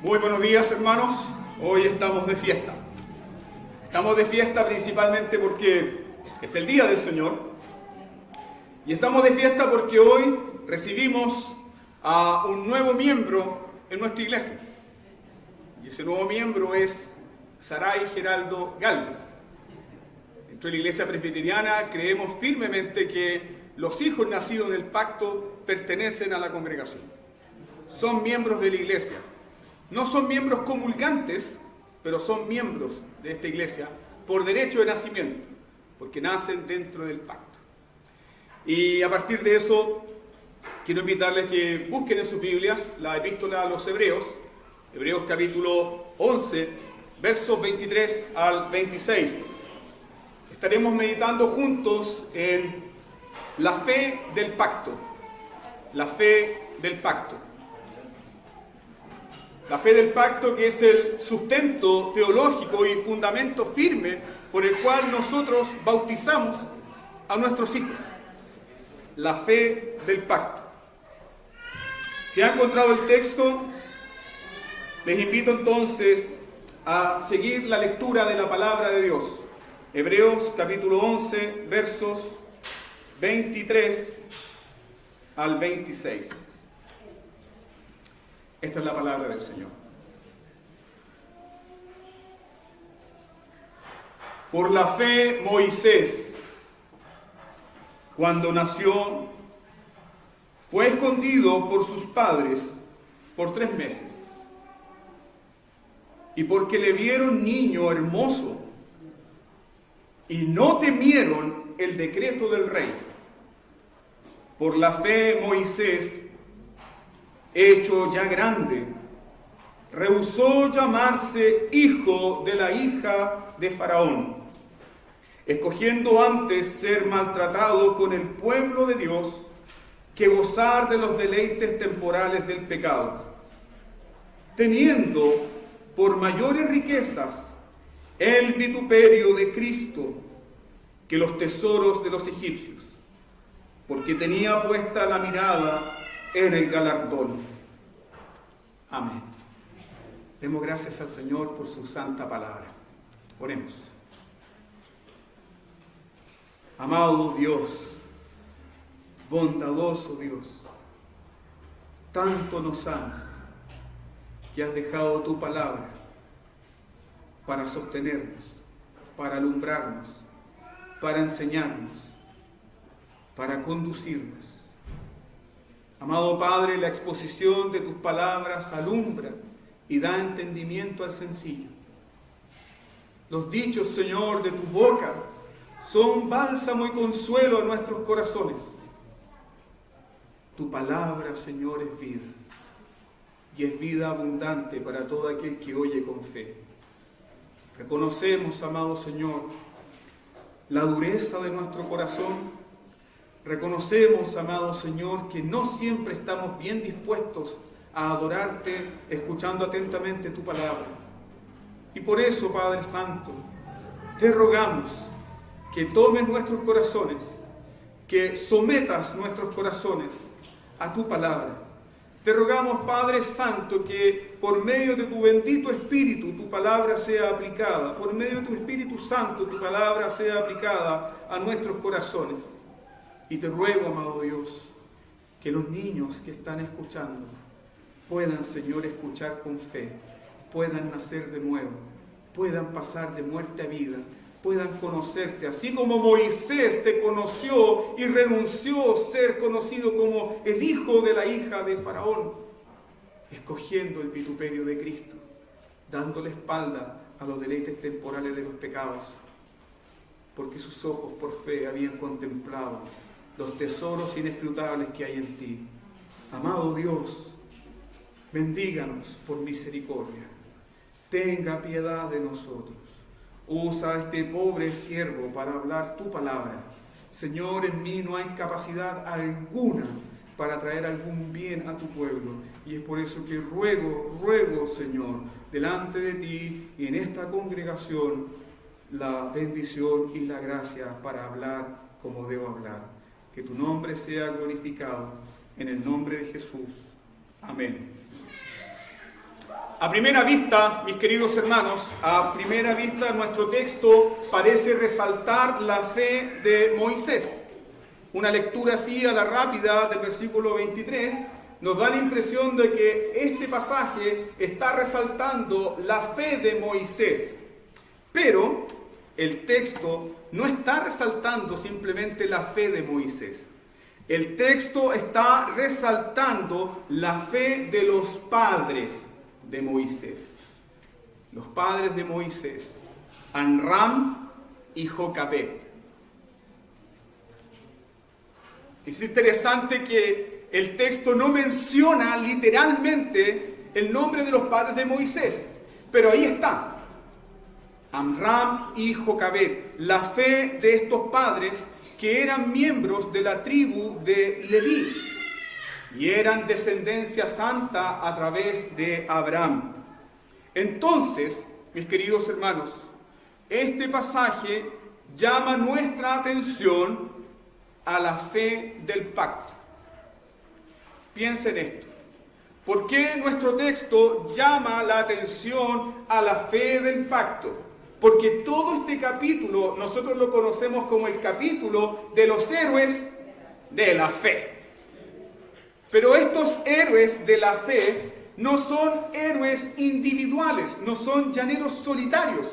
Muy buenos días, hermanos. Hoy estamos de fiesta. Estamos de fiesta principalmente porque es el día del Señor. Y estamos de fiesta porque hoy recibimos a un nuevo miembro en nuestra iglesia. Y ese nuevo miembro es Saray Geraldo Galvez. Dentro de la iglesia presbiteriana creemos firmemente que los hijos nacidos en el pacto pertenecen a la congregación. Son miembros de la iglesia. No son miembros comulgantes, pero son miembros de esta iglesia por derecho de nacimiento, porque nacen dentro del pacto. Y a partir de eso, quiero invitarles que busquen en sus Biblias la epístola a los Hebreos, Hebreos capítulo 11, versos 23 al 26. Estaremos meditando juntos en la fe del pacto, la fe del pacto. La fe del pacto, que es el sustento teológico y fundamento firme por el cual nosotros bautizamos a nuestros hijos. La fe del pacto. Si han encontrado el texto, les invito entonces a seguir la lectura de la palabra de Dios. Hebreos capítulo 11, versos 23 al 26. Esta es la palabra del Señor. Por la fe, Moisés, cuando nació, fue escondido por sus padres por 3 meses. Y porque le vieron niño hermoso y no temieron el decreto del rey. Por la fe, Moisés, hecho ya grande, rehusó llamarse hijo de la hija de Faraón, escogiendo antes ser maltratado con el pueblo de Dios que gozar de los deleites temporales del pecado, teniendo por mayores riquezas el vituperio de Cristo que los tesoros de los egipcios, porque tenía puesta la mirada en el galardón. Amén. Demos gracias al Señor por su santa palabra. Oremos. Amado Dios, bondadoso Dios, tanto nos amas que has dejado tu palabra para sostenernos, para alumbrarnos, para enseñarnos, para conducirnos. Amado Padre, la exposición de tus palabras alumbra y da entendimiento al sencillo. Los dichos, Señor, de tu boca son bálsamo y consuelo a nuestros corazones. Tu palabra, Señor, es vida, y es vida abundante para todo aquel que oye con fe. Reconocemos, amado Señor, la dureza de nuestro corazón. Reconocemos, amado Señor, que no siempre estamos bien dispuestos a adorarte, escuchando atentamente tu palabra. Y por eso, Padre Santo, te rogamos que tomes nuestros corazones, que sometas nuestros corazones a tu palabra. Te rogamos, Padre Santo, que por medio de tu bendito Espíritu tu palabra sea aplicada, por medio de tu Espíritu Santo tu palabra sea aplicada a nuestros corazones. Y te ruego, amado Dios, que los niños que están escuchando puedan, Señor, escuchar con fe, puedan nacer de nuevo, puedan pasar de muerte a vida, puedan conocerte, así como Moisés te conoció y renunció a ser conocido como el hijo de la hija de Faraón, escogiendo el vituperio de Cristo, dándole espalda a los deleites temporales de los pecados, porque sus ojos por fe habían contemplado los tesoros inescrutables que hay en ti. Amado Dios, bendíganos por misericordia. Tenga piedad de nosotros. Usa a este pobre siervo para hablar tu palabra. Señor, en mí no hay capacidad alguna para traer algún bien a tu pueblo. Y es por eso que ruego, Señor, delante de ti y en esta congregación, la bendición y la gracia para hablar como debo hablar. Que tu nombre sea glorificado en el nombre de Jesús. Amén. A primera vista, mis queridos hermanos, a primera vista nuestro texto parece resaltar la fe de Moisés. Una lectura así a la rápida del versículo 23 nos da la impresión de que este pasaje está resaltando la fe de Moisés. Pero el texto no está resaltando simplemente la fe de Moisés. El texto está resaltando la fe de los padres de Moisés. Los padres de Moisés, Amram y Jocabed. Es interesante que el texto no menciona literalmente el nombre de los padres de Moisés, pero ahí está. Amram y Jocabed, la fe de estos padres que eran miembros de la tribu de Leví y eran descendencia santa a través de Abraham. Entonces, mis queridos hermanos, este pasaje llama nuestra atención a la fe del pacto. Piensen esto. ¿Por qué nuestro texto llama la atención a la fe del pacto? Porque todo este capítulo nosotros lo conocemos como el capítulo de los héroes de la fe. Pero estos héroes de la fe no son héroes individuales, no son llaneros solitarios,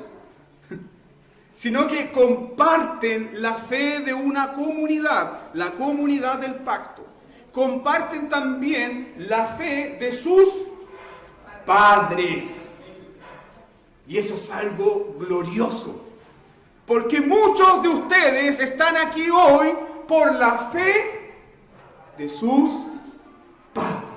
sino que comparten la fe de una comunidad, la comunidad del pacto. Comparten también la fe de sus padres. Y eso es algo glorioso, porque muchos de ustedes están aquí hoy por la fe de sus padres.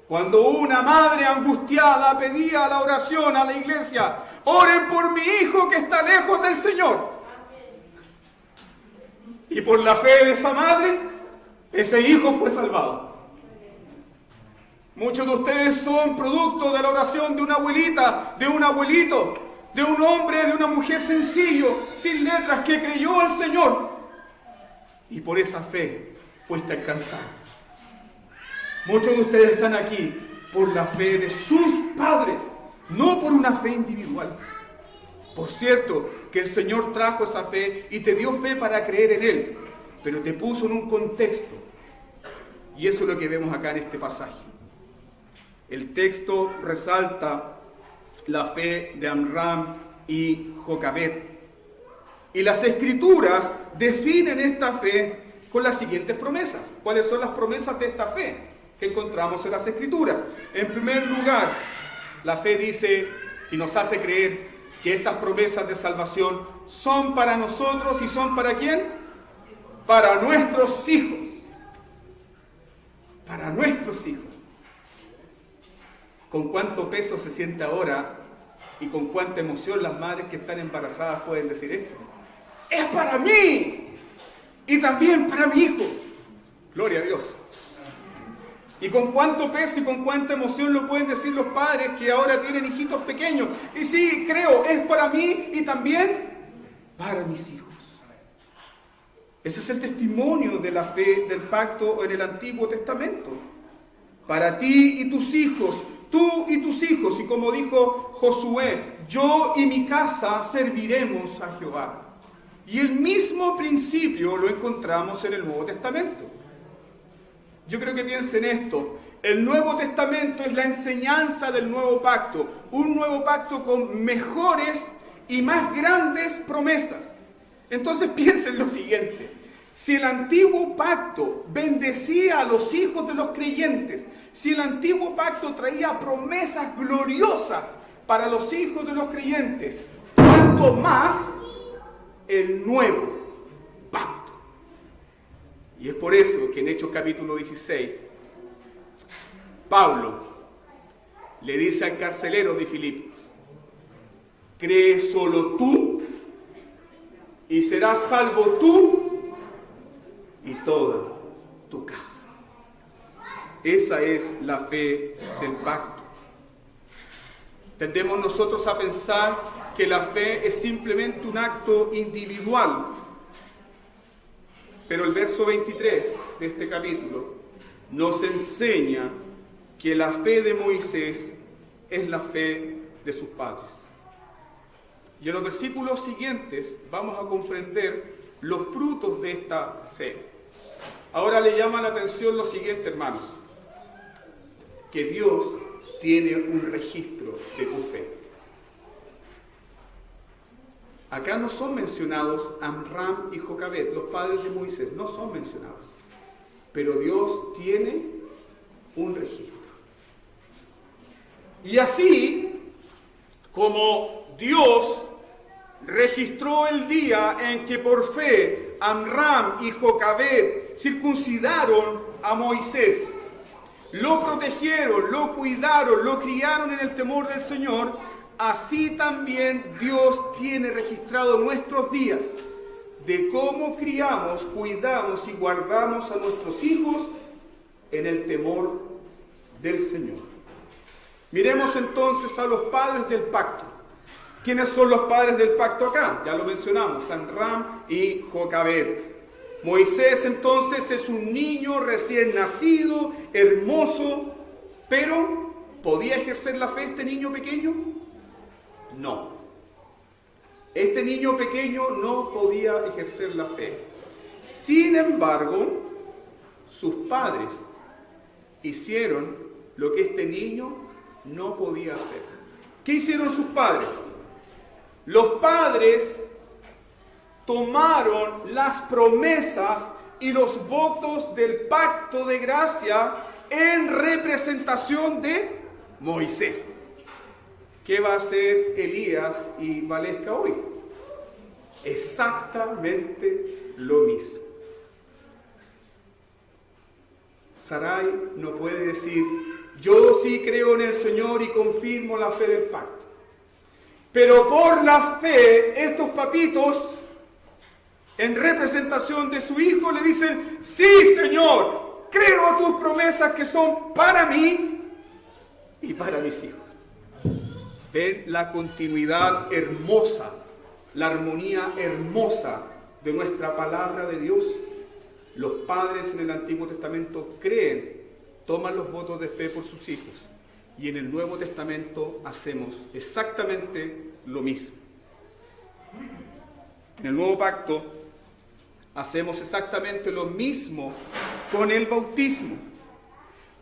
Cuando una madre angustiada pedía la oración a la iglesia, oren por mi hijo que está lejos del Señor. Y por la fe de esa madre, ese hijo fue salvado. Muchos de ustedes son producto de la oración de una abuelita, de un abuelito, de un hombre, de una mujer sencillo, sin letras, que creyó al Señor. Y por esa fe fuiste alcanzado. Muchos de ustedes están aquí por la fe de sus padres, no por una fe individual. Por cierto, que el Señor trajo esa fe y te dio fe para creer en Él, pero te puso en un contexto. Y eso es lo que vemos acá en este pasaje. El texto resalta la fe de Amram y Jocabed. Y las Escrituras definen esta fe con las siguientes promesas. ¿Cuáles son las promesas de esta fe que encontramos en las Escrituras? En primer lugar, la fe dice y nos hace creer que estas promesas de salvación son para nosotros. ¿Y son para quién? Para nuestros hijos. Para nuestros hijos. ¿Con cuánto peso se siente ahora y con cuánta emoción las madres que están embarazadas pueden decir esto? ¡Es para mí! Y también para mi hijo. Gloria a Dios. Y con cuánto peso y con cuánta emoción lo pueden decir los padres que ahora tienen hijitos pequeños. Y sí, creo, es para mí y también para mis hijos. Ese es el testimonio de la fe del pacto en el Antiguo Testamento. Para ti y tus hijos, tú y tus hijos. Y como dijo Josué, yo y mi casa serviremos a Jehová. Y el mismo principio lo encontramos en el Nuevo Testamento. Yo creo que piensen esto. El Nuevo Testamento es la enseñanza del nuevo pacto. Un nuevo pacto con mejores y más grandes promesas. Entonces piensen lo siguiente. Si el antiguo pacto bendecía a los hijos de los creyentes, si el antiguo pacto traía promesas gloriosas para los hijos de los creyentes, ¿cuánto más el nuevo pacto? Y es por eso que en Hechos capítulo 16, Pablo le dice al carcelero de Filipos, cree solo tú y serás salvo tú y toda tu casa. Esa es la fe del pacto. Tendemos nosotros a pensar que la fe es simplemente un acto individual. Pero el verso 23 de este capítulo nos enseña que la fe de Moisés es la fe de sus padres. Y en los versículos siguientes vamos a comprender los frutos de esta fe. Ahora le llama la atención lo siguiente, hermanos, que Dios tiene un registro de tu fe. Acá no son mencionados Amram y Jocabed, los padres de Moisés, no son mencionados. Pero Dios tiene un registro. Y así como Dios registró el día en que por fe Amram y Jocabed circuncidaron a Moisés, lo protegieron, lo cuidaron, lo criaron en el temor del Señor, así también Dios tiene registrado nuestros días de cómo criamos, cuidamos y guardamos a nuestros hijos en el temor del Señor. Miremos entonces a los padres del pacto. ¿Quiénes son los padres del pacto acá? Ya lo mencionamos, Amram y Jocabed. Moisés entonces es un niño recién nacido, hermoso, pero ¿podía ejercer la fe este niño pequeño? No. Este niño pequeño no podía ejercer la fe. Sin embargo, sus padres hicieron lo que este niño no podía hacer. ¿Qué hicieron sus padres? Los padres tomaron las promesas y los votos del pacto de gracia en representación de Moisés. ¿Qué va a hacer Elías y Valesca hoy? Exactamente lo mismo. Sarai no puede decir, yo sí creo en el Señor y confirmo la fe del pacto. Pero por la fe, estos papitos, en representación de su hijo, le dicen, sí, Señor, creo a tus promesas que son para mí y para mis hijos. Ven la continuidad hermosa, la armonía hermosa de nuestra palabra de Dios. Los padres en el Antiguo Testamento creen, toman los votos de fe por sus hijos. Y en el Nuevo Testamento hacemos exactamente lo mismo. En el Nuevo Pacto hacemos exactamente lo mismo con el bautismo.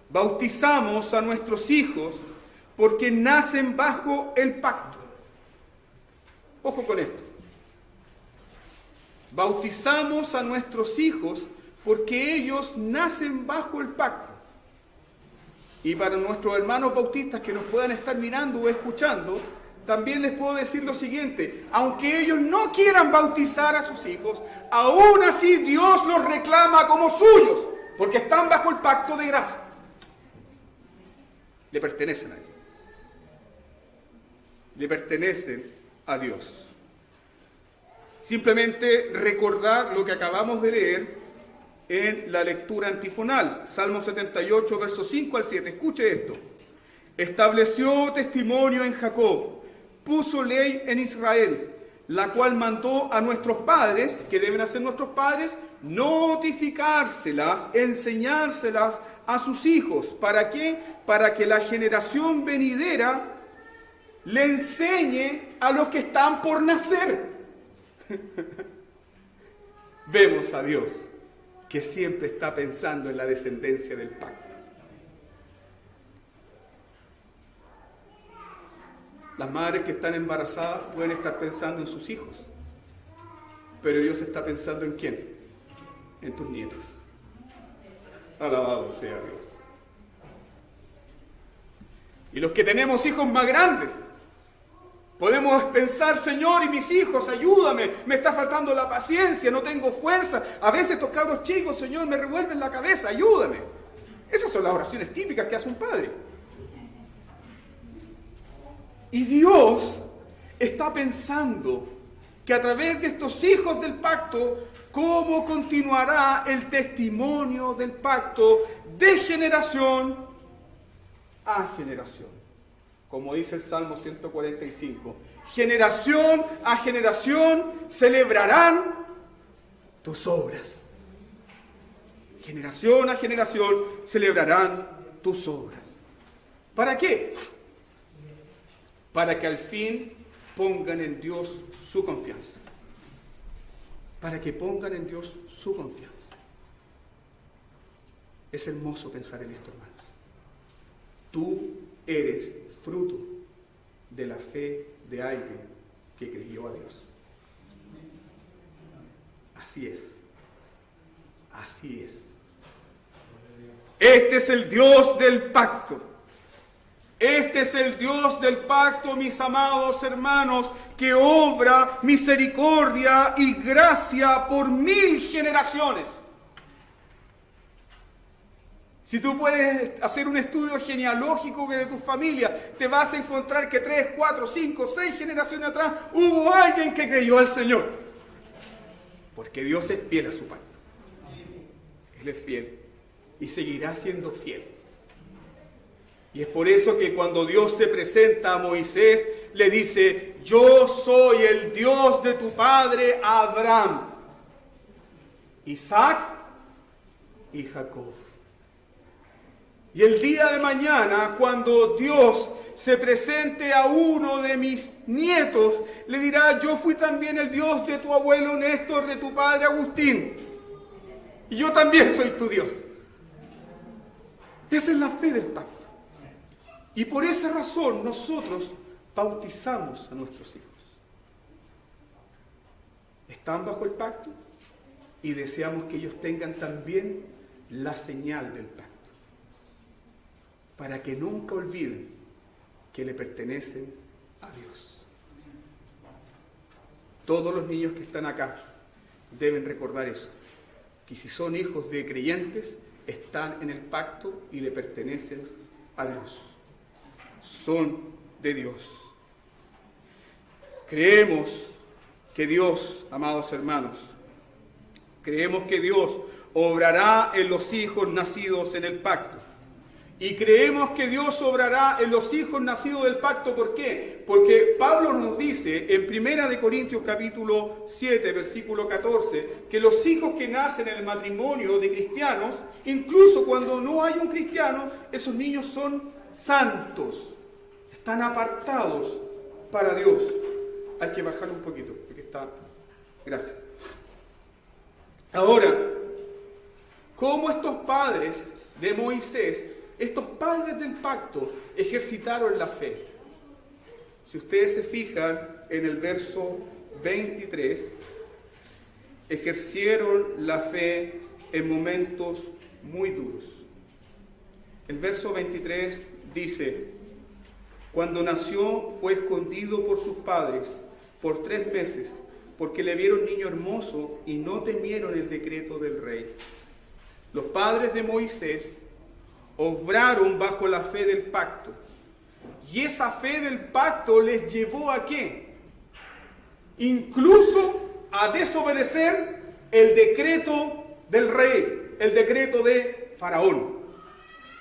Bautizamos a nuestros hijos porque nacen bajo el pacto. Ojo con esto. Bautizamos a nuestros hijos porque ellos nacen bajo el pacto. Y para nuestros hermanos bautistas que nos puedan estar mirando o escuchando, también les puedo decir lo siguiente: aunque ellos no quieran bautizar a sus hijos, aún así Dios los reclama como suyos, porque están bajo el pacto de gracia. Le pertenecen a Él. Le pertenecen a Dios. Simplemente recordar lo que acabamos de leer en la lectura antifonal, Salmo 78, versos 5 al 7. Escuche esto. Estableció testimonio en Jacob, puso ley en Israel, la cual mandó a nuestros padres, que deben hacer nuestros padres, notificárselas, enseñárselas a sus hijos. ¿Para qué? Para que la generación venidera le enseñe a los que están por nacer. Vemos a Dios que siempre está pensando en la descendencia del pacto. Las madres que están embarazadas pueden estar pensando en sus hijos, pero Dios está pensando en ¿quién? En tus nietos. Alabado sea Dios. Y los que tenemos hijos más grandes, podemos pensar, Señor, y mis hijos, ayúdame, me está faltando la paciencia, no tengo fuerza. A veces estos cabros chicos, Señor, me revuelven la cabeza, ayúdame. Esas son las oraciones típicas que hace un padre. Y Dios está pensando que a través de estos hijos del pacto, cómo continuará el testimonio del pacto de generación a generación. Como dice el Salmo 145, generación a generación celebrarán tus obras. Generación a generación celebrarán tus obras. ¿Para qué? Para que al fin pongan en Dios su confianza. Para que pongan en Dios su confianza. Es hermoso pensar en esto, hermanos. Tú eres fruto de la fe de alguien que creyó a Dios. Así es. Así es. Este es el Dios del pacto. Este es el Dios del pacto, mis amados hermanos, que obra misericordia y gracia por 1000 generaciones. Si tú puedes hacer un estudio genealógico de tu familia, te vas a encontrar que 3, 4, 5, 6 generaciones atrás hubo alguien que creyó al Señor. Porque Dios es fiel a su pacto. Él es fiel y seguirá siendo fiel. Y es por eso que cuando Dios se presenta a Moisés, le dice: yo soy el Dios de tu padre Abraham, Isaac y Jacob. Y el día de mañana, cuando Dios se presente a uno de mis nietos, le dirá: yo fui también el Dios de tu abuelo Néstor, de tu padre Agustín. Y yo también soy tu Dios. Esa es la fe del pacto. Y por esa razón nosotros bautizamos a nuestros hijos. Están bajo el pacto y deseamos que ellos tengan también la señal del pacto, para que nunca olviden que le pertenecen a Dios. Todos los niños que están acá deben recordar eso, que si son hijos de creyentes, están en el pacto y le pertenecen a Dios. Son de Dios. Creemos que Dios, amados hermanos, creemos que Dios obrará en los hijos nacidos en el pacto. Y creemos que Dios obrará en los hijos nacidos del pacto. ¿Por qué? Porque Pablo nos dice en 1 Corintios capítulo 7, versículo 14, que los hijos que nacen en el matrimonio de cristianos, incluso cuando no hay un cristiano, esos niños son santos. Están apartados para Dios. Hay que bajarlo un poquito, porque está... Gracias. Ahora, ¿cómo estos padres de Moisés, estos padres del pacto, ejercitaron la fe? Si ustedes se fijan en el verso 23, ejercieron la fe en momentos muy duros. El verso 23 dice: cuando nació fue escondido por sus padres por 3 meses, porque le vieron niño hermoso y no temieron el decreto del rey. Los padres de Moisés obraron bajo la fe del pacto. Y esa fe del pacto les llevó ¿a qué? Incluso a desobedecer el decreto del rey, el decreto de Faraón.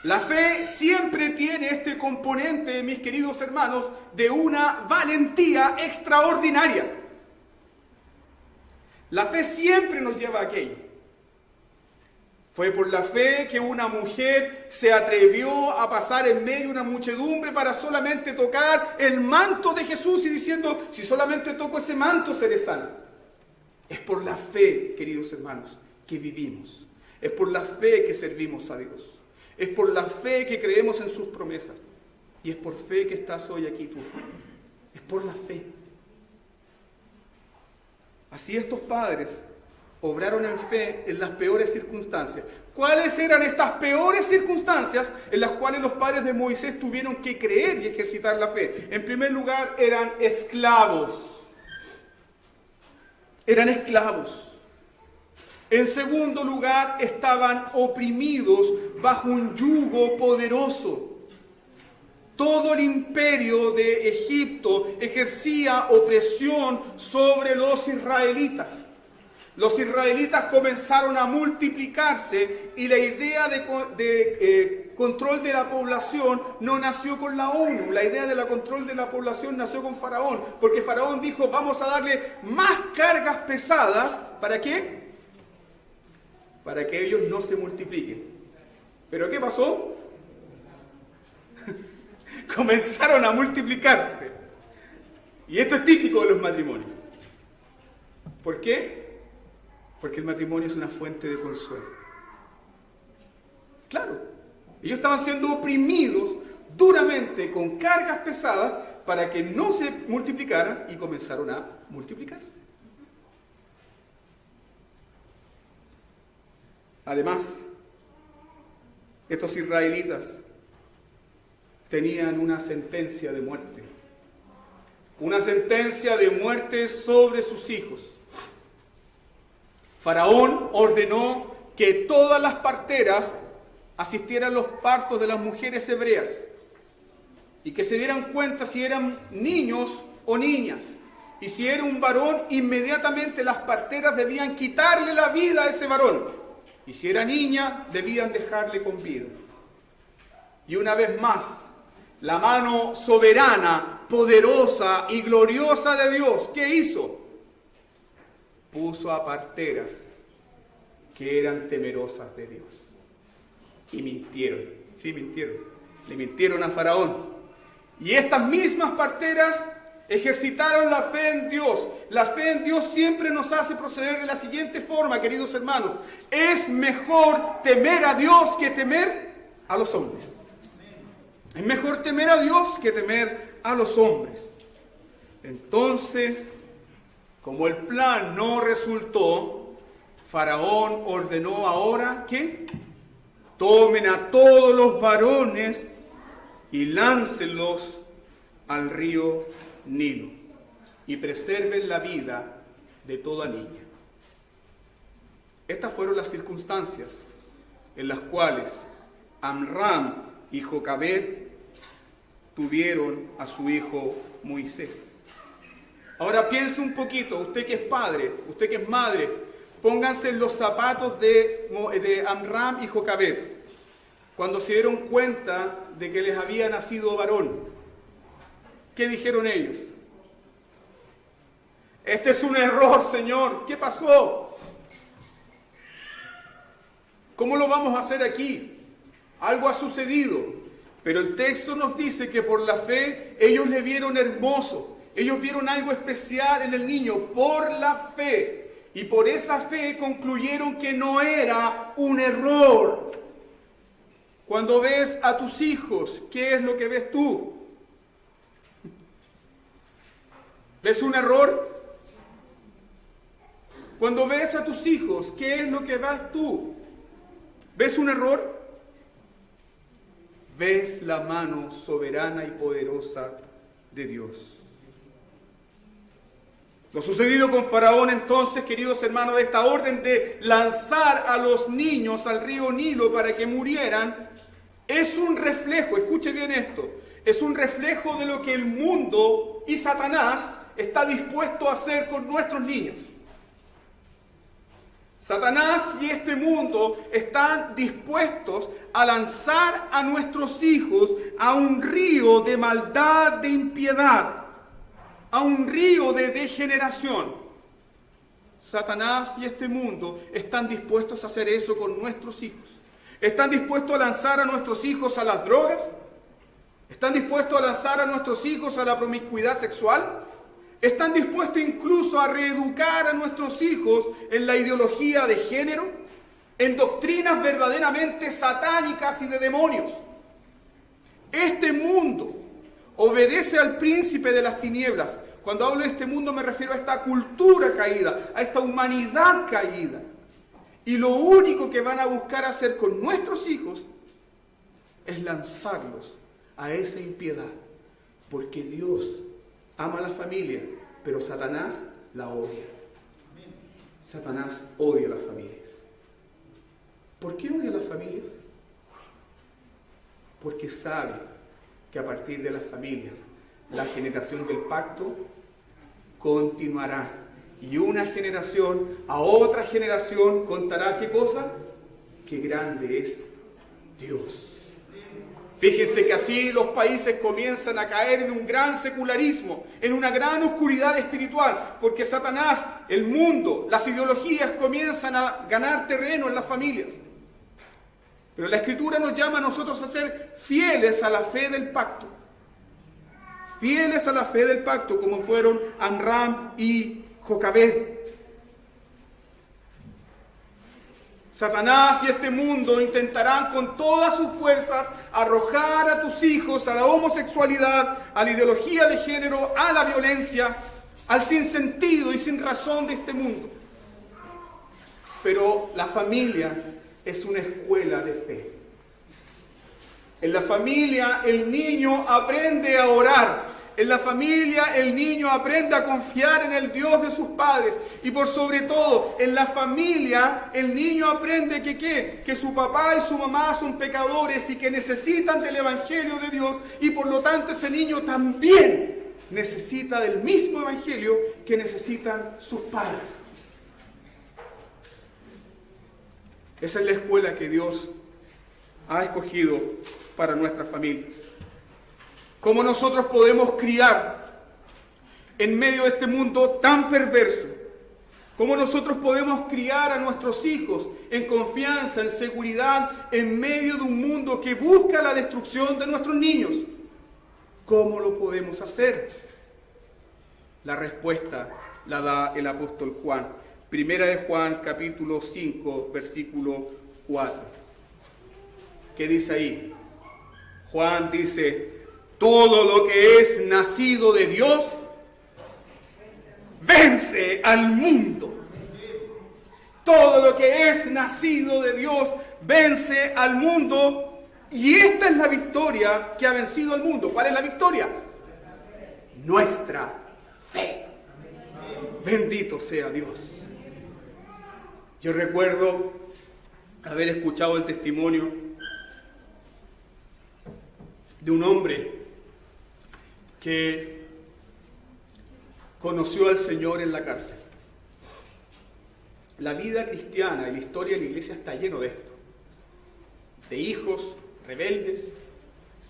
La fe siempre tiene este componente, mis queridos hermanos, de una valentía extraordinaria. La fe siempre nos lleva a aquello. Fue por la fe que una mujer se atrevió a pasar en medio de una muchedumbre para solamente tocar el manto de Jesús y diciendo: si solamente toco ese manto seré sana. Es por la fe, queridos hermanos, que vivimos. Es por la fe que servimos a Dios. Es por la fe que creemos en sus promesas. Y es por fe que estás hoy aquí tú. Es por la fe. Así estos padres obraron en fe en las peores circunstancias. ¿Cuáles eran estas peores circunstancias en las cuales los padres de Moisés tuvieron que creer y ejercitar la fe? En primer lugar, eran esclavos. Eran esclavos. En segundo lugar, estaban oprimidos bajo un yugo poderoso. Todo el imperio de Egipto ejercía opresión sobre los israelitas. Los israelitas comenzaron a multiplicarse y la idea de control de la población no nació con la ONU. La idea de la control de la población nació con Faraón, porque Faraón dijo: vamos a darle más cargas pesadas. ¿Para qué? Para que ellos no se multipliquen. ¿Pero qué pasó? comenzaron a multiplicarse. Y esto es típico de los matrimonios. ¿Por qué? Porque el matrimonio es una fuente de consuelo. Claro, ellos estaban siendo oprimidos duramente con cargas pesadas para que no se multiplicaran y comenzaron a multiplicarse. Además, estos israelitas tenían una sentencia de muerte. Una sentencia de muerte sobre sus hijos. Faraón ordenó que todas las parteras asistieran a los partos de las mujeres hebreas y que se dieran cuenta si eran niños o niñas. Y si era un varón, inmediatamente las parteras debían quitarle la vida a ese varón. Y si era niña, debían dejarle con vida. Y una vez más, la mano soberana, poderosa y gloriosa de Dios, ¿qué hizo? Puso a parteras que eran temerosas de Dios. Y mintieron. Sí, mintieron. Le mintieron a Faraón. Y estas mismas parteras ejercitaron la fe en Dios. La fe en Dios siempre nos hace proceder de la siguiente forma, queridos hermanos. Es mejor temer a Dios que temer a los hombres. Es mejor temer a Dios que temer a los hombres. Entonces, como el plan no resultó, Faraón ordenó ahora que tomen a todos los varones y láncenlos al río Nilo y preserven la vida de toda niña. Estas fueron las circunstancias en las cuales Amram y Jocabed tuvieron a su hijo Moisés. Ahora piense un poquito, usted que es padre, usted que es madre, pónganse en los zapatos de Amram y Jocabed cuando se dieron cuenta de que les había nacido varón. ¿Qué dijeron ellos? Este es un error, Señor. ¿Qué pasó? ¿Cómo lo vamos a hacer aquí? Algo ha sucedido. Pero el texto nos dice que por la fe ellos le vieron hermoso. Ellos vieron algo especial en el niño por la fe. Y por esa fe concluyeron que no era un error. Cuando ves a tus hijos, ¿qué es lo que ves tú? ¿Ves un error? Cuando ves a tus hijos, ¿qué es lo que ves tú? ¿Ves un error? Ves la mano soberana y poderosa de Dios. Lo sucedido con Faraón entonces, queridos hermanos, de esta orden de lanzar a los niños al río Nilo para que murieran, es un reflejo, escuche bien esto, es un reflejo de lo que el mundo y Satanás está dispuesto a hacer con nuestros niños. Satanás y este mundo están dispuestos a lanzar a nuestros hijos a un río de maldad, de impiedad, a un río de degeneración. Satanás y este mundo están dispuestos a hacer eso con nuestros hijos. Están dispuestos a lanzar a nuestros hijos a las drogas. Están dispuestos a lanzar a nuestros hijos a la promiscuidad sexual. Están dispuestos incluso a reeducar a nuestros hijos en la ideología de género, en doctrinas verdaderamente satánicas y de demonios. Este mundo obedece al príncipe de las tinieblas. Cuando hablo de este mundo me refiero a esta cultura caída, a esta humanidad caída. Y lo único que van a buscar hacer con nuestros hijos es lanzarlos a esa impiedad, porque Dios ama a la familia, pero Satanás la odia. Satanás odia a las familias. ¿Por qué odia a las familias? Porque sabe que a partir de las familias, la generación del pacto continuará. Y una generación a otra generación contará, ¿qué cosa? Qué grande es Dios. Fíjense que así los países comienzan a caer en un gran secularismo, en una gran oscuridad espiritual, porque Satanás, el mundo, las ideologías comienzan a ganar terreno en las familias. Pero la Escritura nos llama a nosotros a ser fieles a la fe del pacto. fieles a la fe del pacto, como fueron Amram y Jocabed. Satanás y este mundo intentarán con todas sus fuerzas arrojar a tus hijos a la homosexualidad, a la ideología de género, a la violencia, al sinsentido y sin razón de este mundo. Pero la familia es una escuela de fe. En la familia el niño aprende a orar. En la familia el niño aprende a confiar en el Dios de sus padres. Y por sobre todo, en la familia el niño aprende que su papá y su mamá son pecadores y que necesitan del Evangelio de Dios. Y por lo tanto ese niño también necesita del mismo Evangelio que necesitan sus padres. Esa es la escuela que Dios ha escogido para nuestras familias. ¿Cómo nosotros podemos criar en medio de este mundo tan perverso? ¿Cómo nosotros podemos criar a nuestros hijos en confianza, en seguridad, en medio de un mundo que busca la destrucción de nuestros niños? ¿Cómo lo podemos hacer? La respuesta la da el apóstol Juan. Primera de Juan, capítulo 5, versículo 4. ¿Qué dice ahí? Juan dice: todo lo que es nacido de Dios vence al mundo. Todo lo que es nacido de Dios vence al mundo. Y esta es la victoria que ha vencido al mundo. ¿Cuál es la victoria? Nuestra fe. Bendito sea Dios. Yo recuerdo haber escuchado el testimonio de un hombre que conoció al Señor en la cárcel. La vida cristiana y la historia de la iglesia está lleno de esto. De hijos rebeldes,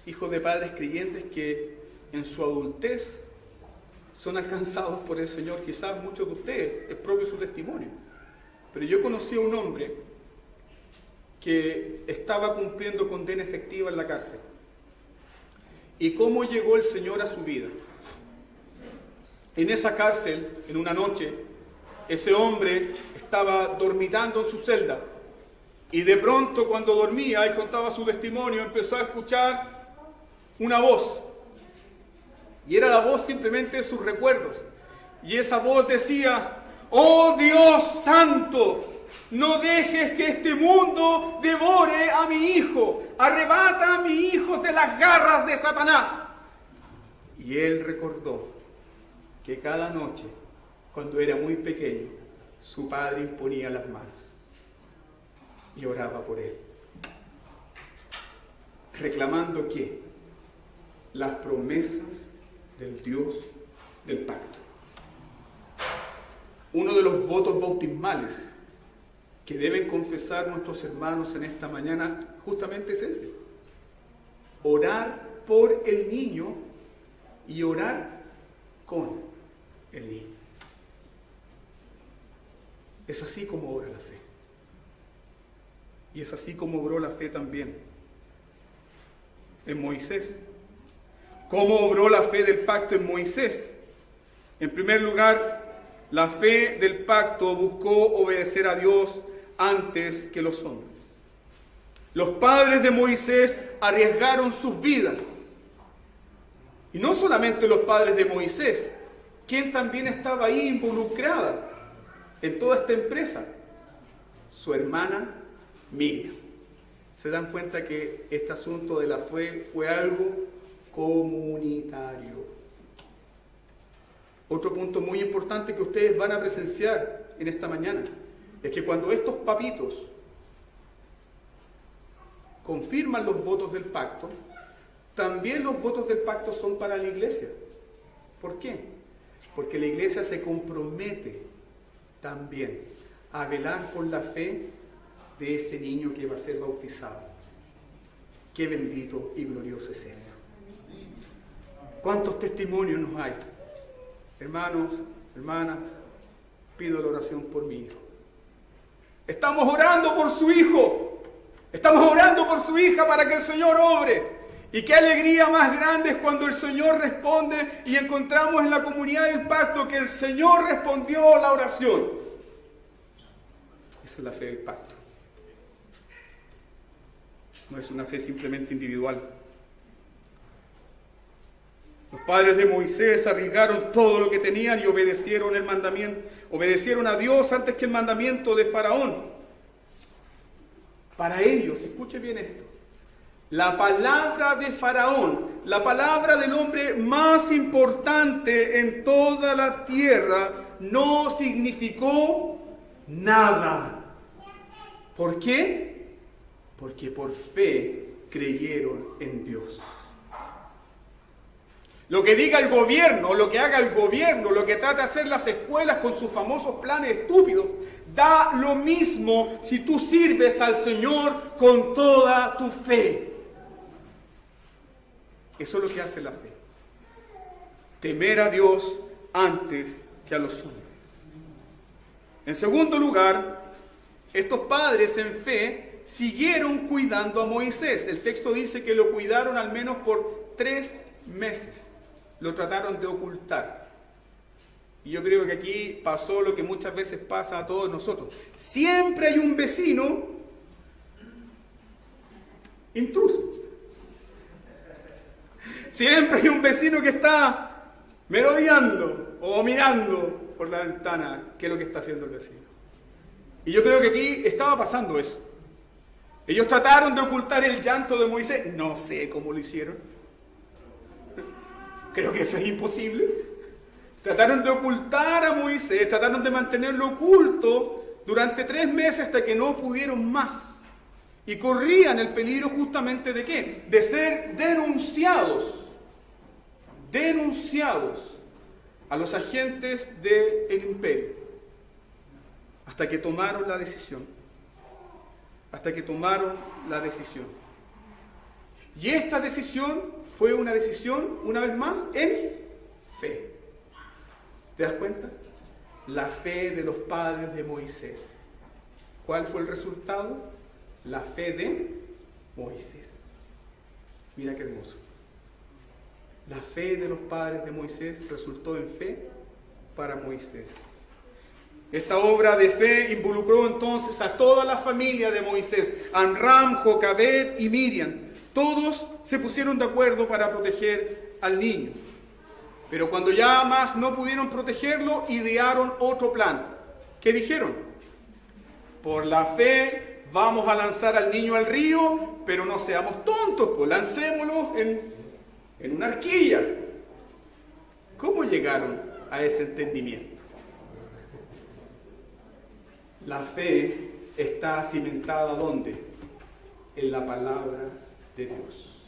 hijos de padres creyentes que en su adultez son alcanzados por el Señor. Quizás muchos de ustedes, es propio su testimonio. Pero yo conocí a un hombre que estaba cumpliendo condena efectiva en la cárcel. ¿Y cómo llegó el Señor a su vida? En esa cárcel, en una noche, ese hombre estaba dormitando en su celda. Y de pronto, cuando dormía, él contaba su testimonio, empezó a escuchar una voz. Y era la voz simplemente de sus recuerdos. Y esa voz decía: ¡oh Dios santo! No dejes que este mundo devore a mi hijo. Arrebata a mi hijo de las garras de Satanás. Y él recordó que cada noche, cuando era muy pequeño, su padre imponía las manos y oraba por él, reclamando que las promesas del Dios del pacto. Uno de los votos bautismales que deben confesar nuestros hermanos en esta mañana justamente es ese: orar por el niño y orar con el niño. Es así como obra la fe. Y es así como obró la fe también en Moisés. ¿Cómo obró la fe del pacto en Moisés? En primer lugar, la fe del pacto buscó obedecer a Dios antes que los hombres. Los padres de Moisés arriesgaron sus vidas. Y no solamente los padres de Moisés, ¿quién también estaba ahí involucrada en toda esta empresa? Su hermana Miriam. Se dan cuenta que este asunto de la fe fue algo comunitario. Otro punto muy importante que ustedes van a presenciar en esta mañana es que cuando estos papitos confirman los votos del pacto, también los votos del pacto son para la iglesia. ¿Por qué? Porque la iglesia se compromete también a velar por la fe de ese niño que va a ser bautizado. Qué bendito y glorioso es esto. ¿Cuántos testimonios nos hay? Hermanos, hermanas, pido la oración por mi hijo. Estamos orando por su hijo. Estamos orando por su hija para que el Señor obre. Y qué alegría más grande es cuando el Señor responde y encontramos en la comunidad del pacto que el Señor respondió la oración. Esa es la fe del pacto. No es una fe simplemente individual. Los padres de Moisés arriesgaron todo lo que tenían y obedecieron el mandamiento, obedecieron a Dios antes que el mandamiento de Faraón. Para ellos, escuche bien esto, la palabra de Faraón, la palabra del hombre más importante en toda la tierra, no significó nada. ¿Por qué? Porque por fe creyeron en Dios. Lo que diga el gobierno, lo que haga el gobierno, lo que trata de hacer las escuelas con sus famosos planes estúpidos, da lo mismo si tú sirves al Señor con toda tu fe. Eso es lo que hace la fe. Temer a Dios antes que a los hombres. En segundo lugar, estos padres en fe siguieron cuidando a Moisés. El texto dice que lo cuidaron al menos por 3 meses. Lo trataron de ocultar. Y yo creo que aquí pasó lo que muchas veces pasa a todos nosotros. Siempre hay un vecino intruso. Siempre hay un vecino que está merodeando o mirando por la ventana qué es lo que está haciendo el vecino. Y yo creo que aquí estaba pasando eso. Ellos trataron de ocultar el llanto de Moisés. No sé cómo lo hicieron. Creo que eso es imposible. Trataron de ocultar a Moisés, trataron de mantenerlo oculto durante 3 meses hasta que no pudieron más. Y corrían el peligro justamente de ¿qué? De ser denunciados a los agentes del imperio. Hasta que tomaron la decisión. Y esta decisión fue una decisión, una vez más, en fe. ¿Te das cuenta? La fe de los padres de Moisés. ¿Cuál fue el resultado? La fe de Moisés. Mira qué hermoso. La fe de los padres de Moisés resultó en fe para Moisés. Esta obra de fe involucró entonces a toda la familia de Moisés, Amram, Jocabed y Miriam. Todos se pusieron de acuerdo para proteger al niño. Pero cuando ya más no pudieron protegerlo, idearon otro plan. ¿Qué dijeron? Por la fe vamos a lanzar al niño al río, pero no seamos tontos, pues lancémoslo en una arquilla. ¿Cómo llegaron a ese entendimiento? La fe está cimentada ¿dónde? En la palabra de Dios.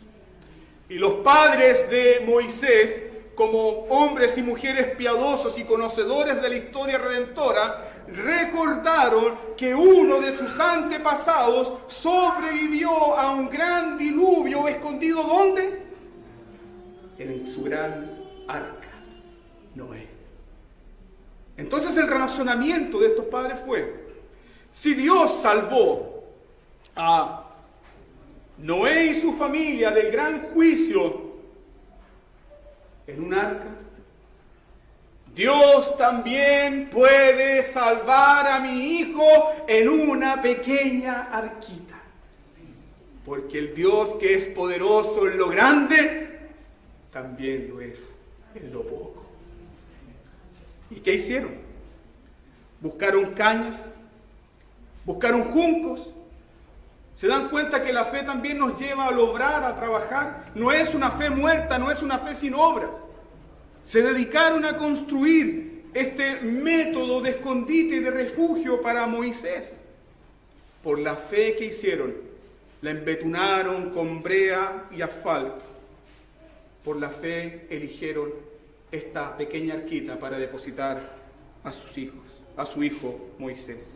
Y los padres de Moisés, como hombres y mujeres piadosos y conocedores de la historia redentora, recordaron que uno de sus antepasados sobrevivió a un gran diluvio escondido ¿dónde? En su gran arca, Noé. Entonces el razonamiento de estos padres fue: si Dios salvó a Noé y su familia del gran juicio en un arca, Dios también puede salvar a mi hijo en una pequeña arquita. Porque el Dios que es poderoso en lo grande, también lo es en lo poco. ¿Y qué hicieron? Buscaron cañas, buscaron juncos. ¿Se dan cuenta que la fe también nos lleva a obrar, a trabajar? No es una fe muerta, no es una fe sin obras. Se dedicaron a construir este método de escondite y de refugio para Moisés. Por la fe que hicieron, la embetunaron con brea y asfalto. Por la fe eligieron esta pequeña arquita para depositar a sus hijos, a su hijo Moisés.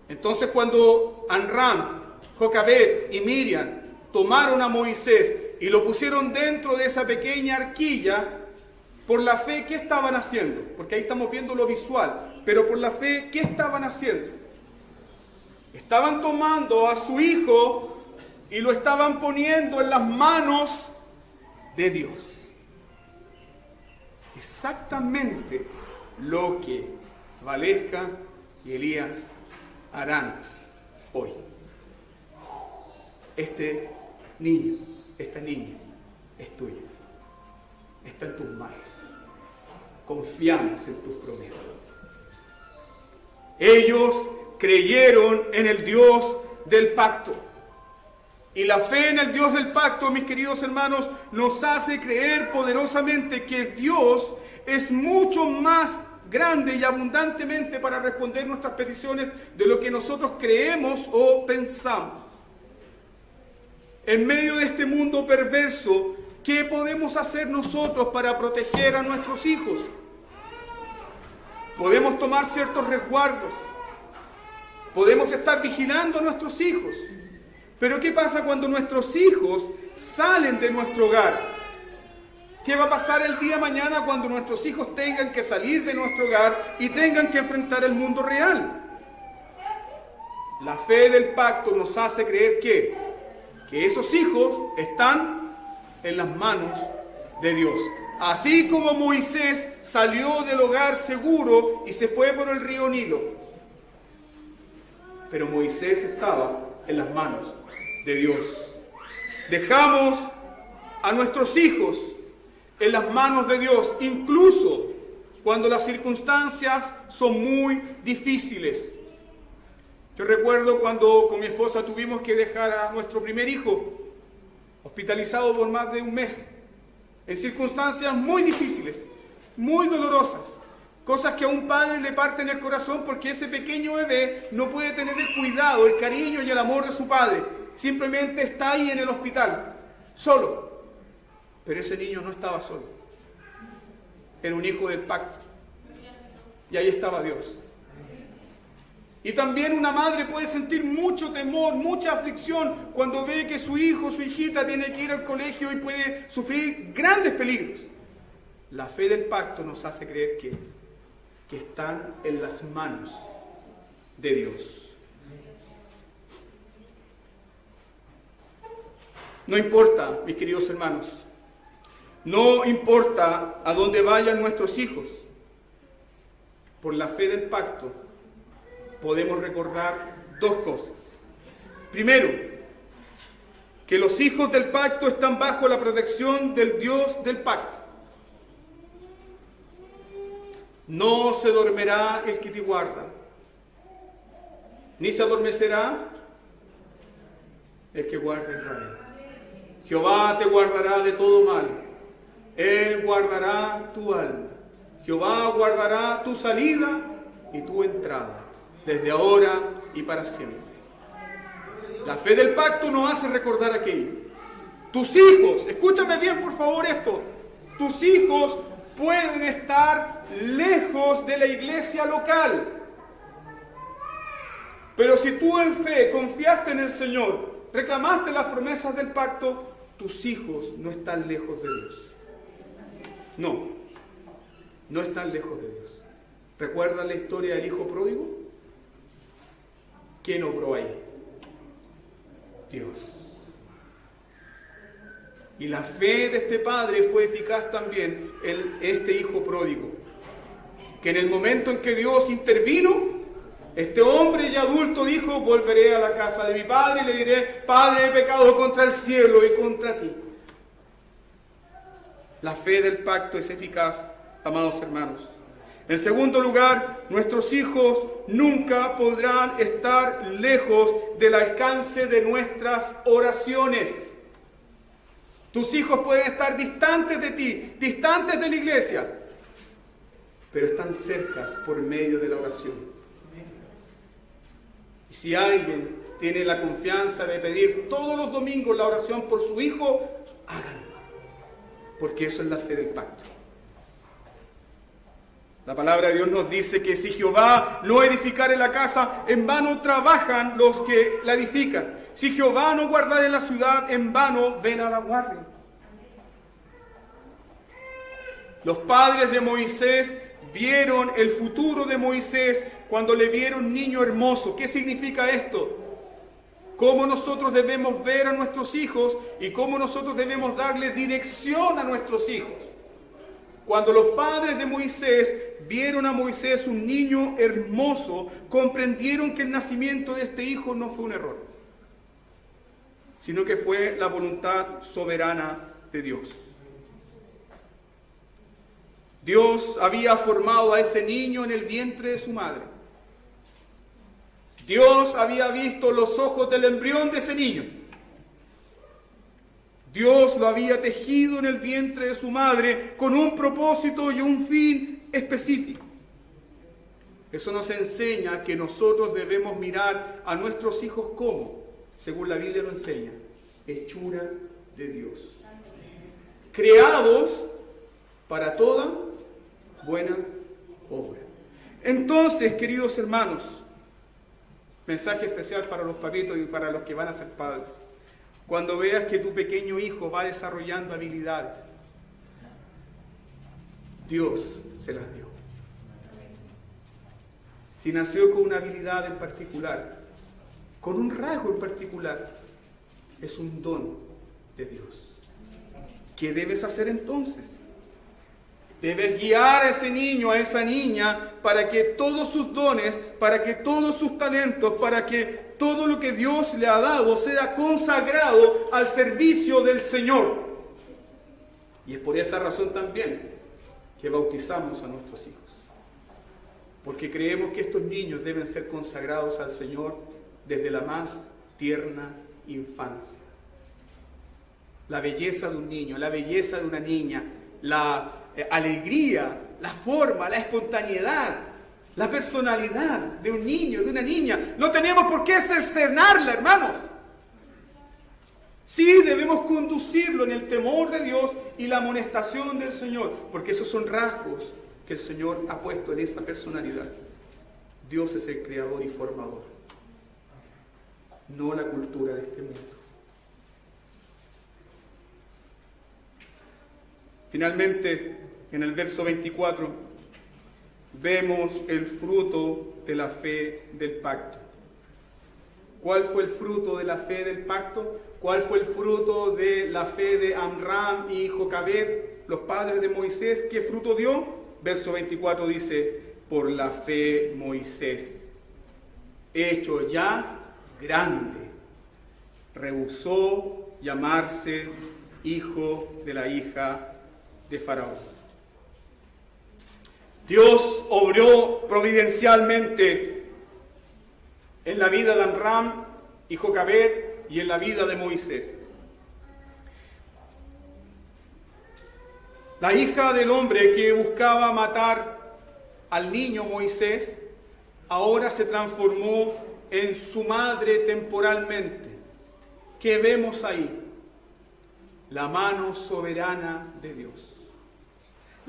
Entonces cuando Amram, Jocabed y Miriam tomaron a Moisés y lo pusieron dentro de esa pequeña arquilla, por la fe, ¿qué estaban haciendo? Porque ahí estamos viendo lo visual, pero por la fe, ¿qué estaban haciendo? Estaban tomando a su hijo y lo estaban poniendo en las manos de Dios. Exactamente lo que Valesca y Elías harán hoy. Este niño, esta niña es tuya. Está en tus manos. Confiamos en tus promesas. Ellos creyeron en el Dios del pacto. Y la fe en el Dios del pacto, mis queridos hermanos, nos hace creer poderosamente que Dios es mucho más grande y abundantemente para responder nuestras peticiones de lo que nosotros creemos o pensamos. En medio de este mundo perverso, ¿qué podemos hacer nosotros para proteger a nuestros hijos? Podemos tomar ciertos resguardos. Podemos estar vigilando a nuestros hijos. Pero ¿qué pasa cuando nuestros hijos salen de nuestro hogar? ¿Qué va a pasar el día de mañana cuando nuestros hijos tengan que salir de nuestro hogar y tengan que enfrentar el mundo real? La fe del pacto nos hace creer que esos hijos están en las manos de Dios. Así como Moisés salió del hogar seguro y se fue por el río Nilo. Pero Moisés estaba en las manos de Dios. Dejamos a nuestros hijos en las manos de Dios, incluso cuando las circunstancias son muy difíciles. Yo recuerdo cuando con mi esposa tuvimos que dejar a nuestro primer hijo hospitalizado por más de un mes, en circunstancias muy difíciles, muy dolorosas, cosas que a un padre le parten el corazón porque ese pequeño bebé no puede tener el cuidado, el cariño y el amor de su padre, simplemente está ahí en el hospital, solo. Pero ese niño no estaba solo, era un hijo del pacto, y ahí estaba Dios. Y también una madre puede sentir mucho temor, mucha aflicción cuando ve que su hijo, su hijita tiene que ir al colegio y puede sufrir grandes peligros. La fe del pacto nos hace creer que están en las manos de Dios. No importa, mis queridos hermanos, no importa a dónde vayan nuestros hijos, por la fe del pacto podemos recordar dos cosas. Primero, que los hijos del pacto están bajo la protección del Dios del pacto. No se dormirá el que te guarda, ni se adormecerá el que guarda Israel. Jehová te guardará de todo mal, Él guardará tu alma. Jehová guardará tu salida y tu entrada, desde ahora y para siempre. La fe del pacto nos hace recordar aquello. Tus hijos, escúchame bien por favor esto, tus hijos pueden estar lejos de la iglesia local. Pero si tú en fe confiaste en el Señor, reclamaste las promesas del pacto, tus hijos no están lejos de Dios. No están lejos de Dios. ¿Recuerdan la historia del hijo pródigo? ¿Quién obró ahí? Dios. Y la fe de este padre fue eficaz también en este hijo pródigo. Que en el momento en que Dios intervino, este hombre ya adulto dijo: volveré a la casa de mi padre y le diré: Padre, he pecado contra el cielo y contra ti. La fe del pacto es eficaz, amados hermanos. En segundo lugar, nuestros hijos nunca podrán estar lejos del alcance de nuestras oraciones. Tus hijos pueden estar distantes de ti, distantes de la iglesia, pero están cercas por medio de la oración. Y si alguien tiene la confianza de pedir todos los domingos la oración por su hijo, háganlo, porque eso es la fe del pacto. La palabra de Dios nos dice que si Jehová no edificare la casa, en vano trabajan los que la edifican. Si Jehová no guardare la ciudad, en vano vela la guardia. Los padres de Moisés vieron el futuro de Moisés cuando le vieron niño hermoso. ¿Qué significa esto? cómo nosotros debemos ver a nuestros hijos y cómo nosotros debemos darle dirección a nuestros hijos. Cuando los padres de Moisés vieron a Moisés un niño hermoso, comprendieron que el nacimiento de este hijo no fue un error, sino que fue la voluntad soberana de Dios. Dios había formado a ese niño en el vientre de su madre. Dios había visto los ojos del embrión de ese niño. Dios lo había tejido en el vientre de su madre con un propósito y un fin específico. Eso nos enseña que nosotros debemos mirar a nuestros hijos como, según la Biblia lo enseña, hechura de Dios. Creados para toda buena obra. Entonces, queridos hermanos, mensaje especial para los papitos y para los que van a ser padres. Cuando veas que tu pequeño hijo va desarrollando habilidades, Dios se las dio. Si nació con una habilidad en particular, con un rasgo en particular, es un don de Dios. ¿Qué debes hacer entonces? Debes guiar a ese niño, a esa niña, para que todos sus dones, para que todos sus talentos, para que todo lo que Dios le ha dado sea consagrado al servicio del Señor. Y es por esa razón también que bautizamos a nuestros hijos. Porque creemos que estos niños deben ser consagrados al Señor desde la más tierna infancia. La belleza de un niño, la belleza de una niña, la alegría, la forma, la espontaneidad, la personalidad de un niño, de una niña. No tenemos por qué cercenarla, hermanos. Sí debemos conducirlo en el temor de Dios y la amonestación del Señor, porque esos son rasgos que el Señor ha puesto en esa personalidad. Dios es el creador y formador, no la cultura de este mundo. Finalmente, en el verso 24, vemos el fruto de la fe del pacto. ¿Cuál fue el fruto de la fe del pacto? ¿Cuál fue el fruto de la fe de Amram y Jocabed, los padres de Moisés? ¿Qué fruto dio? Verso 24 dice, por la fe Moisés, hecho ya grande, rehusó llamarse hijo de la hija de Faraón. Dios obró providencialmente en la vida de Amram y Jocabed y en la vida de Moisés. La hija del hombre que buscaba matar al niño Moisés ahora se transformó en su madre temporalmente. ¿Qué vemos ahí? La mano soberana de Dios.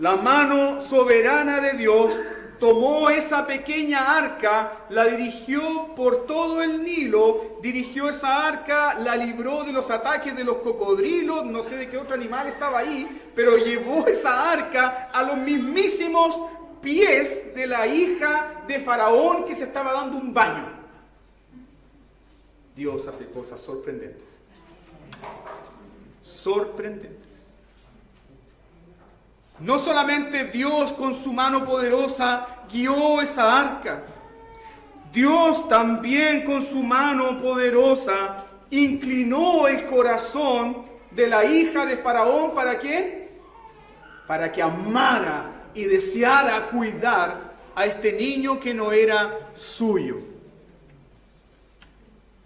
La mano soberana de Dios tomó esa pequeña arca, la dirigió por todo el Nilo, dirigió esa arca, la libró de los ataques de los cocodrilos, no sé de qué otro animal estaba ahí, pero llevó esa arca a los mismísimos pies de la hija de Faraón que se estaba dando un baño. Dios hace cosas sorprendentes. Sorprendentes. No solamente Dios con su mano poderosa guió esa arca, Dios también con su mano poderosa inclinó el corazón de la hija de Faraón. ¿Para qué? Para que amara y deseara cuidar a este niño que no era suyo.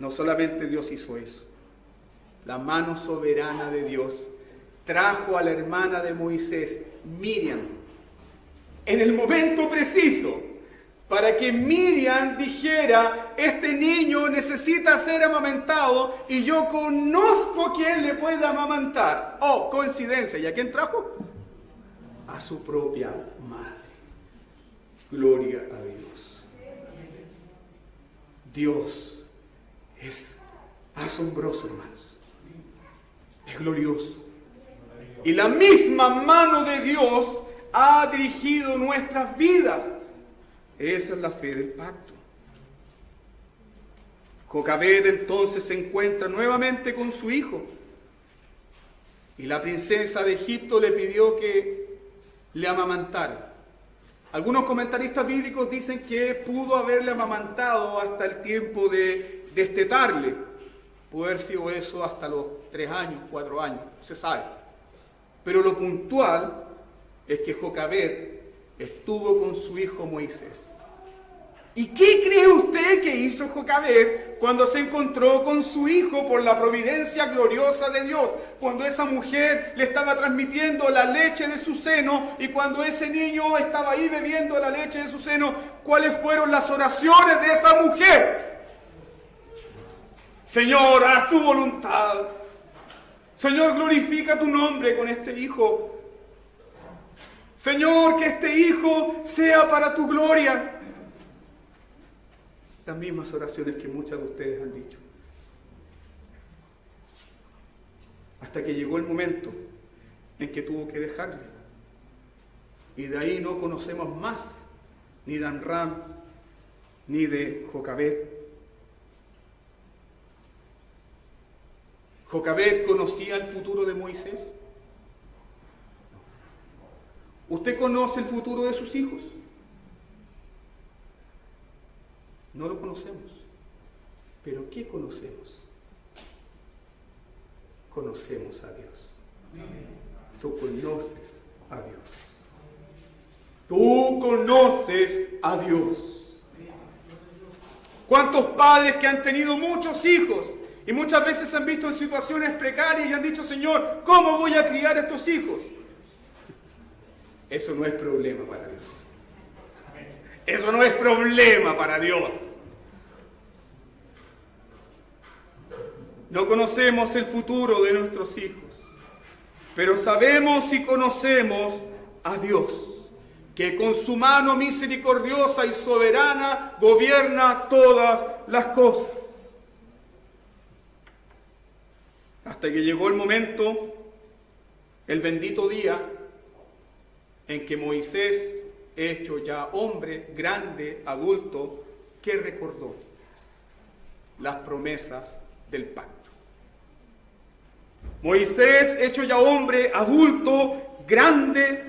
No solamente Dios hizo eso, la mano soberana de Dios trajo a la hermana de Moisés, Miriam, en el momento preciso, para que Miriam dijera, este niño necesita ser amamantado y yo conozco quién le puede amamantar. Oh, coincidencia. ¿Y a quién trajo? A su propia madre. Gloria a Dios. Dios es asombroso, hermanos. Es glorioso. Y la misma mano de Dios ha dirigido nuestras vidas. Esa es la fe del pacto. Jocabed entonces se encuentra nuevamente con su hijo. Y la princesa de Egipto le pidió que le amamantara. Algunos comentaristas bíblicos dicen que pudo haberle amamantado hasta el tiempo de destetarle. Pudo haber sido eso hasta los 3 años, 4 años, no se sabe. Pero lo puntual es que Jocabed estuvo con su hijo Moisés. ¿Y qué cree usted que hizo Jocabed cuando se encontró con su hijo por la providencia gloriosa de Dios? Cuando esa mujer le estaba transmitiendo la leche de su seno y cuando ese niño estaba ahí bebiendo la leche de su seno, ¿cuáles fueron las oraciones de esa mujer? Señor, haz tu voluntad. Señor, glorifica tu nombre con este hijo. Señor, que este hijo sea para tu gloria. Las mismas oraciones que muchas de ustedes han dicho. Hasta que llegó el momento en que tuvo que dejarle. Y de ahí no conocemos más ni de Amram ni de Jocabed. ¿Jocabed conocía el futuro de Moisés? ¿Usted conoce el futuro de sus hijos? No lo conocemos. ¿Pero qué conocemos? Conocemos a Dios. Tú conoces a Dios. Tú conoces a Dios. ¿Cuántos padres que han tenido muchos hijos y muchas veces se han visto en situaciones precarias y han dicho, Señor, ¿cómo voy a criar a estos hijos? Eso no es problema para Dios. Eso no es problema para Dios. No conocemos el futuro de nuestros hijos, pero sabemos y conocemos a Dios, que con su mano misericordiosa y soberana gobierna todas las cosas. Hasta que llegó el momento, el bendito día, en que Moisés, hecho ya hombre, grande, adulto, que recordó las promesas del pacto. Moisés, hecho ya hombre, adulto, grande,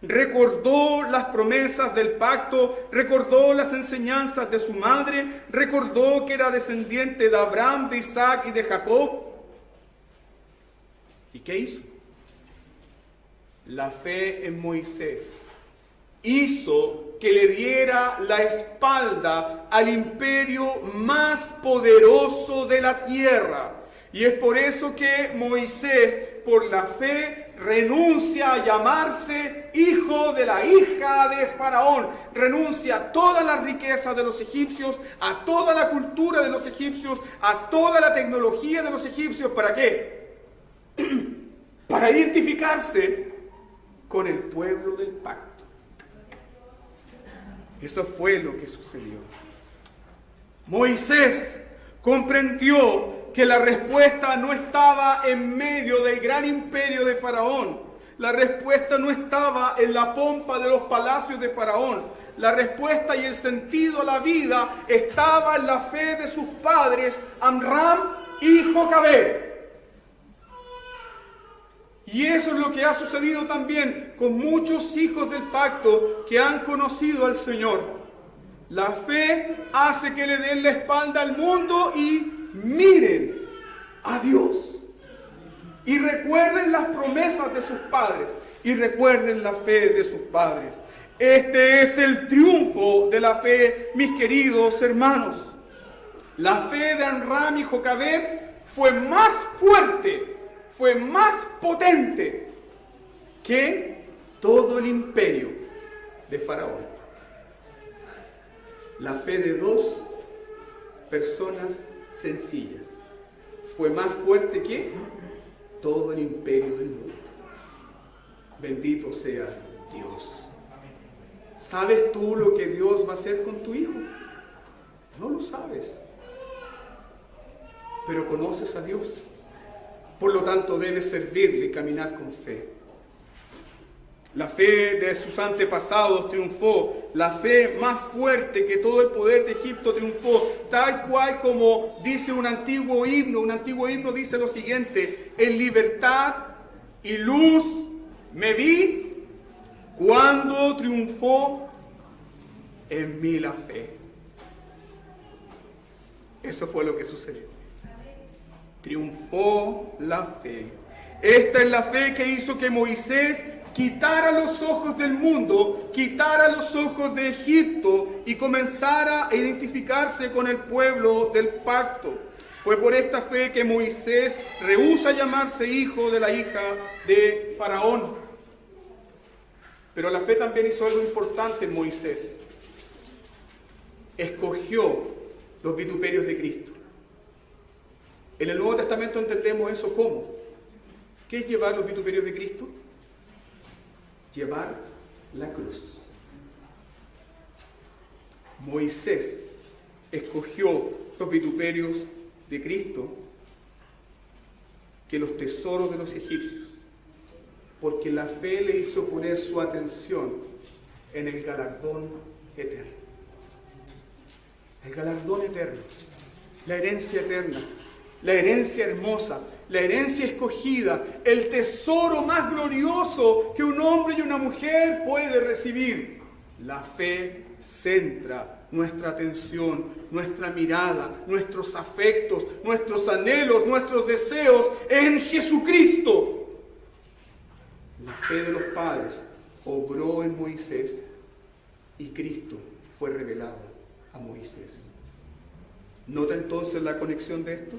recordó las promesas del pacto, recordó las enseñanzas de su madre, recordó que era descendiente de Abraham, de Isaac y de Jacob. ¿Y qué hizo? La fe en Moisés hizo que le diera la espalda al imperio más poderoso de la tierra. Y es por eso que Moisés, por la fe, renuncia a llamarse hijo de la hija de Faraón. Renuncia a todas las riquezas de los egipcios, a toda la cultura de los egipcios, a toda la tecnología de los egipcios. ¿Para qué? Para identificarse con el pueblo del pacto. Eso fue lo que sucedió. Moisés comprendió que la respuesta no estaba en medio del gran imperio de Faraón. La respuesta no estaba en la pompa de los palacios de Faraón. La respuesta y el sentido a la vida estaba en la fe de sus padres, Amram y Jocabed. Y eso es lo que ha sucedido también con muchos hijos del pacto que han conocido al Señor. La fe hace que le den la espalda al mundo y miren a Dios. Y recuerden las promesas de sus padres. Y recuerden la fe de sus padres. Este es el triunfo de la fe, mis queridos hermanos. La fe de Amram y Jocabed fue más fuerte, fue más potente que todo el imperio de Faraón. La fe de dos personas sencillas fue más fuerte que todo el imperio del mundo. Bendito sea Dios. ¿Sabes tú lo que Dios va a hacer con tu hijo? No lo sabes, pero conoces a Dios. Por lo tanto, debes servirle y caminar con fe. La fe de sus antepasados triunfó. La fe más fuerte que todo el poder de Egipto triunfó. Tal cual como dice un antiguo himno. Un antiguo himno dice lo siguiente: en libertad y luz me vi cuando triunfó en mí la fe. Eso fue lo que sucedió. Triunfó la fe. Esta es la fe que hizo que Moisés quitara los ojos del mundo, quitara los ojos de Egipto y comenzara a identificarse con el pueblo del pacto. Fue por esta fe que Moisés rehúsa llamarse hijo de la hija de Faraón. Pero la fe también hizo algo importante en Moisés. Escogió los vituperios de Cristo. En el Nuevo Testamento entendemos eso como: ¿qué es llevar los vituperios de Cristo? Llevar la cruz. Moisés escogió los vituperios de Cristo que los tesoros de los egipcios, porque la fe le hizo poner su atención en el galardón eterno. El galardón eterno, la herencia eterna, la herencia hermosa, la herencia escogida, el tesoro más glorioso que un hombre y una mujer puede recibir. La fe centra nuestra atención, nuestra mirada, nuestros afectos, nuestros anhelos, nuestros deseos en Jesucristo. La fe de los padres obró en Moisés y Cristo fue revelado a Moisés. ¿Nota entonces la conexión de esto?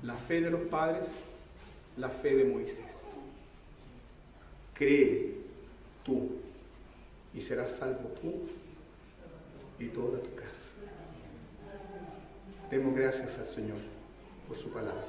La fe de los padres, la fe de Moisés. Cree tú y serás salvo tú y toda tu casa. Demos gracias al Señor por su palabra.